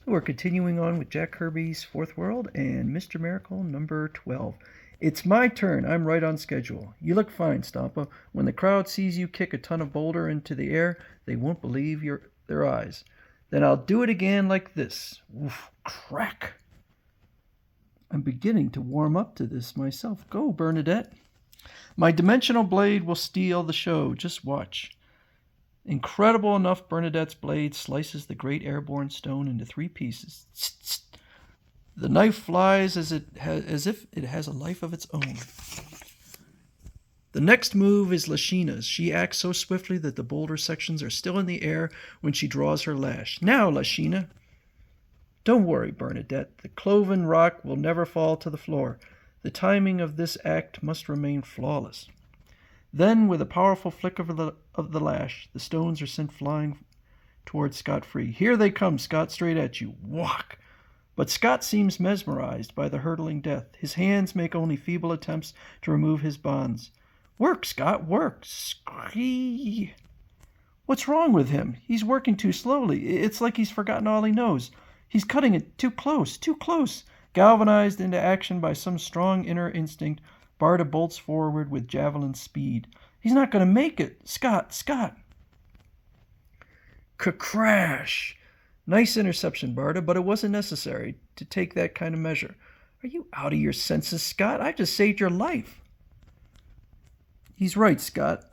We're continuing on with Jack Kirby's Fourth World and Mr. Miracle number 12. It's my turn. I'm right on schedule. You look fine, Stampa. When the crowd sees you kick a ton of boulder into the air, they won't believe their eyes. Then I'll do it again like this. Oof, crack. I'm beginning to warm up to this myself. Go, Bernadette. My dimensional blade will steal the show. Just watch. Incredible enough, Bernadette's blade slices the great airborne stone into 3 pieces. The knife flies as if it has a life of its own. The next move is Lashina's. She acts so swiftly that the boulder sections are still in the air when she draws her lash. Now, Lashina. Don't worry, Bernadette. The cloven rock will never fall to the floor. The timing of this act must remain flawless. Then, with a powerful flick of the lash, the stones are sent flying towards Scott-free. Here they come, Scott, straight at you. Whack! But Scott seems mesmerized by the hurtling death. His hands make only feeble attempts to remove his bonds. Work, Scott, work! Scree! What's wrong with him? He's working too slowly. It's like he's forgotten all he knows. He's cutting it too close, too close. Galvanized into action by some strong inner instinct, Barda bolts forward with javelin speed. He's not going to make it. Scott! Crash! Nice interception, Barda, but it wasn't necessary to take that kind of measure. Are you out of your senses, Scott? I just saved your life. He's right, Scott.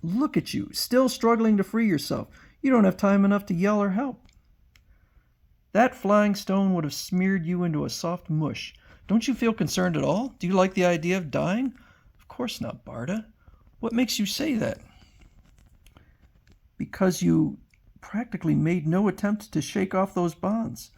Look at you, still struggling to free yourself. You don't have time enough to yell or help. That flying stone would have smeared you into a soft mush. Don't you feel concerned at all? Do you like the idea of dying? Of course not, Barda. What makes you say that? Because you practically made no attempt to shake off those bonds.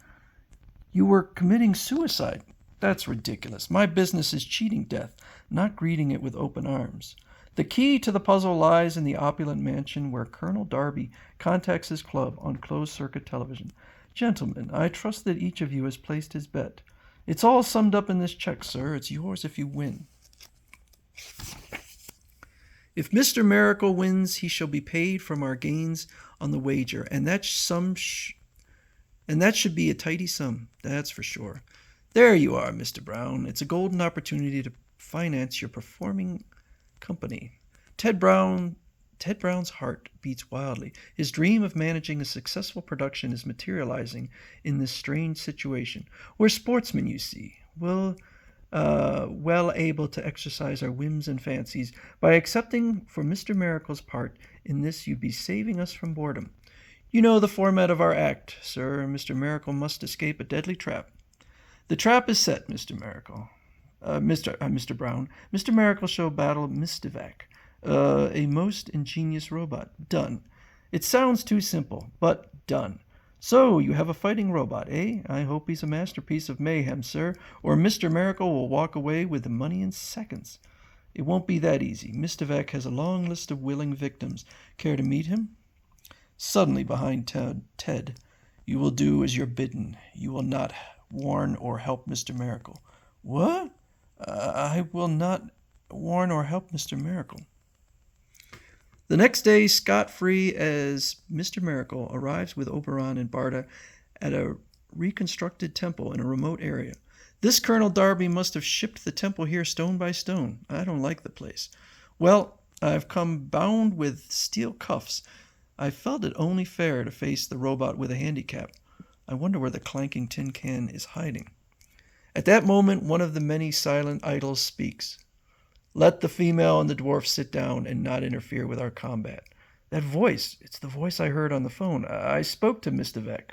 You were committing suicide. That's ridiculous. My business is cheating death, not greeting it with open arms. The key to the puzzle lies in the opulent mansion where Colonel Darby contacts his club on closed-circuit television. Gentlemen, I trust that each of you has placed his bet. It's all summed up in this check, sir. It's yours if you win. If Mr. Miracle wins, he shall be paid from our gains on the wager, and that should be a tidy sum, that's for sure. There you are, Mr. Brown. It's a golden opportunity to finance your performing company. Ted Brown's heart beats wildly. His dream of managing a successful production is materializing in this strange situation. We're sportsmen, you see. Well able to exercise our whims and fancies. By accepting for Mr. Miracle's part in this, you'd be saving us from boredom. You know the format of our act, sir. Mr. Miracle must escape a deadly trap. The trap is set, Mr. Miracle. Mr. Brown. Mr. Miracle shall battle Mistivac, a most ingenious robot. Done. It sounds too simple, but done. So, you have a fighting robot, eh? I hope he's a masterpiece of mayhem, sir, or Mr. Miracle will walk away with the money in seconds. It won't be that easy. Mistivac has a long list of willing victims. Care to meet him? Suddenly, behind Ted, you will do as you're bidden. You will not warn or help Mr. Miracle. What? I will not warn or help Mr. Miracle. The next day, scot-free as Mr. Miracle arrives with Oberon and Barda at a reconstructed temple in a remote area. This Colonel Darby must have shipped the temple here stone by stone. I don't like the place. Well, I've come bound with steel cuffs. I felt it only fair to face the robot with a handicap. I wonder where the clanking tin can is hiding. At that moment, one of the many silent idols speaks. Let the female and the dwarf sit down and not interfere with our combat. That voice, it's the voice I heard on the phone. I spoke to Mistivac.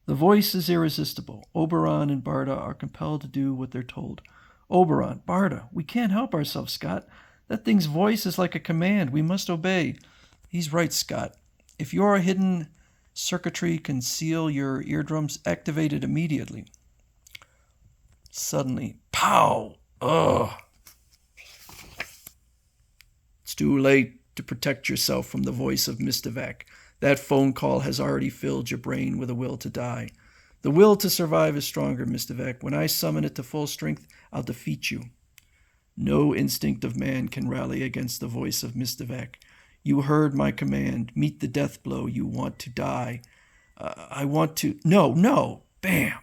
The voice is irresistible. Oberon and Barda are compelled to do what they're told. Oberon, Barda, we can't help ourselves, Scott. That thing's voice is like a command. We must obey. He's right, Scott. If your hidden circuitry can seal your eardrums, activate it immediately. Suddenly, pow! Ugh. It's too late to protect yourself from the voice of Mistivac. That phone call has already filled your brain with a will to die. The will to survive is stronger, Mistivac. When I summon it to full strength, I'll defeat you. No instinct of man can rally against the voice of Mistivac. You heard my command. Meet the death blow. You want to die. I want to... No, no! Bam!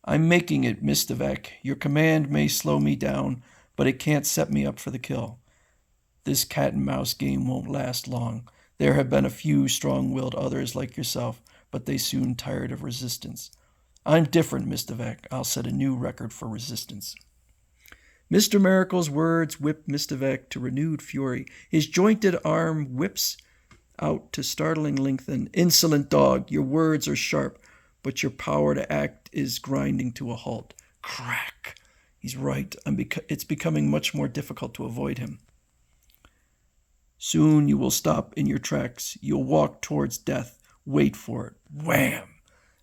I'm making it, Mistovec. Your command may slow me down, but it can't set me up for the kill. This cat-and-mouse game won't last long. There have been a few strong-willed others like yourself, but they soon tired of resistance. I'm different, Mistovec. I'll set a new record for resistance. Mr. Miracle's words whip Mistovec to renewed fury. His jointed arm whips out to startling lengthen. Insolent dog, your words are sharp, but your power to act is grinding to a halt. Crack. He's right. It's becoming much more difficult to avoid him. Soon you will stop in your tracks. You'll walk towards death. Wait for it. Wham!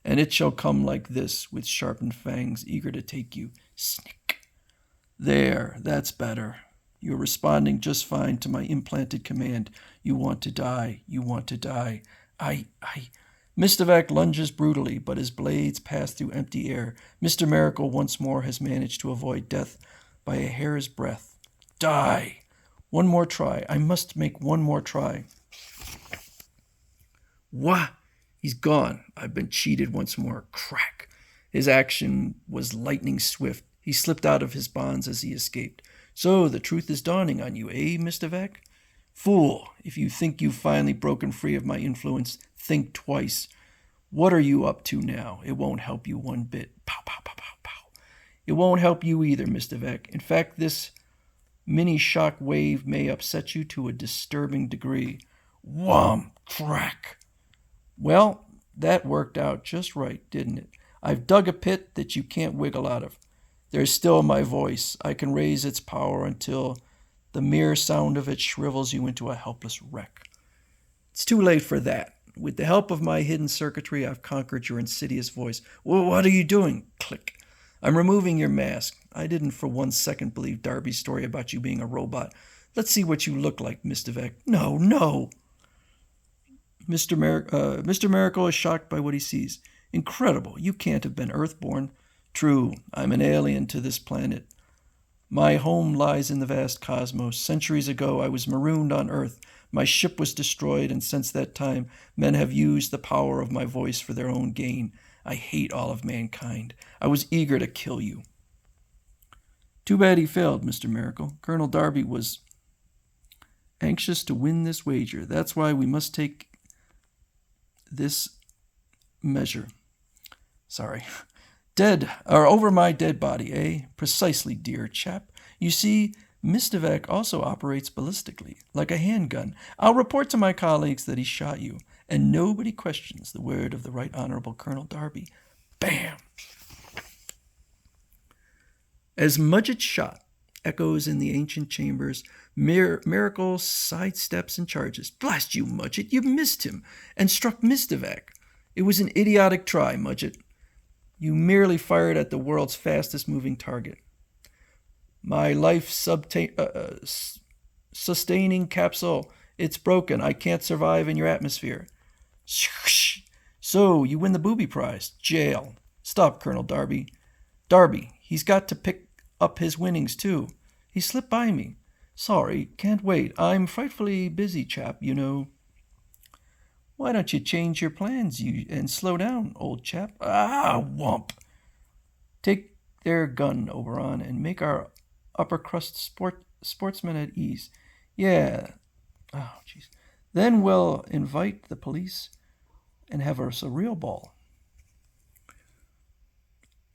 And it shall come like this, with sharpened fangs, eager to take you. Snick. There, that's better. You're responding just fine to my implanted command. You want to die. You want to die. Mistovec lunges brutally, but his blades pass through empty air. Mr. Miracle once more has managed to avoid death by a hair's breadth. Die! One more try. I must make one more try. Wah! He's gone. I've been cheated once more. Crack! His action was lightning swift. He slipped out of his bonds as he escaped. So the truth is dawning on you, eh, Mistovec? Fool, if you think you've finally broken free of my influence, think twice. What are you up to now? It won't help you one bit. Pow, pow, pow, pow, pow. It won't help you either, Mistovec. In fact, this mini shock wave may upset you to a disturbing degree. Wham! Crack! Well, that worked out just right, didn't it? I've dug a pit that you can't wiggle out of. There's still my voice. I can raise its power until the mere sound of it shrivels you into a helpless wreck. It's too late for that. With the help of my hidden circuitry, I've conquered your insidious voice. Well, what are you doing? Click. I'm removing your mask. I didn't for 1 second believe Darby's story about you being a robot. Let's see what you look like, Mistovec. No, no. Mr. Miracle is shocked by what he sees. Incredible. You can't have been Earthborn. True, I'm an alien to this planet. My home lies in the vast cosmos. Centuries ago, I was marooned on Earth. My ship was destroyed, and since that time, men have used the power of my voice for their own gain. I hate all of mankind. I was eager to kill you. Too bad he failed, Mr. Miracle. Colonel Darby was anxious to win this wager. That's why we must take this measure. Sorry. Over my dead body, eh? Precisely, dear chap. You see, Mistovec also operates ballistically, like a handgun. I'll report to my colleagues that he shot you, and nobody questions the word of the Right Honorable Colonel Darby. Bam! As Mudgett's shot echoes in the ancient chambers, Miracle sidesteps and charges. Blast you, Mudgett, you missed him, and struck Mistovec. It was an idiotic try, Mudgett. You merely fired at the world's fastest-moving target. My life-sustaining capsule, it's broken. I can't survive in your atmosphere. So, you win the booby prize. Jail. Stop, Colonel Darby. Darby, he's got to pick up his winnings, too. He slipped by me. Sorry, can't wait. I'm frightfully busy, chap, you know. Why don't you change your plans and slow down, old chap? Ah, womp. Take their gun, Oberon, and make our upper crust sportsmen at ease. Yeah. Oh, jeez. Then we'll invite the police and have us a real ball.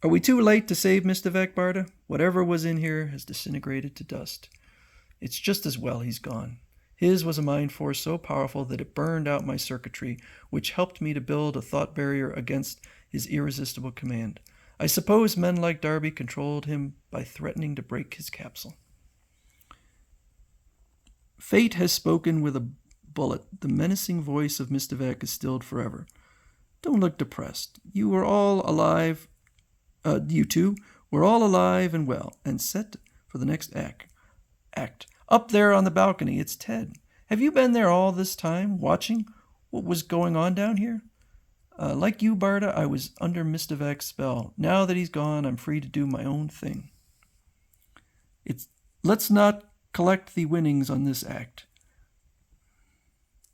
Are we too late to save Mistovec, Barda? Whatever was in here has disintegrated to dust. It's just as well he's gone. His was a mind force so powerful that it burned out my circuitry, which helped me to build a thought barrier against his irresistible command. I suppose men like Darby controlled him by threatening to break his capsule. Fate has spoken with a bullet. The menacing voice of Mistovec is stilled forever. Don't look depressed. You were all alive. You two were all alive and well, and set for the next act. Up there on the balcony, it's Ted. Have you been there all this time, watching what was going on down here? Like you, Barda, I was under Mistovec's spell. Now that he's gone, I'm free to do my own thing. Let's not collect the winnings on this act.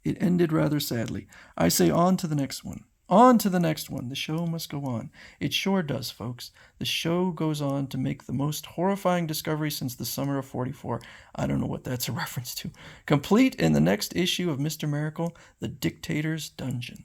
It ended rather sadly. I say on to the next one. On to the next one. The show must go on. It sure does, folks. The show goes on to make the most horrifying discovery since the summer of 44. I don't know what that's a reference to. Complete in the next issue of Mr. Miracle, The Dictator's Dungeon.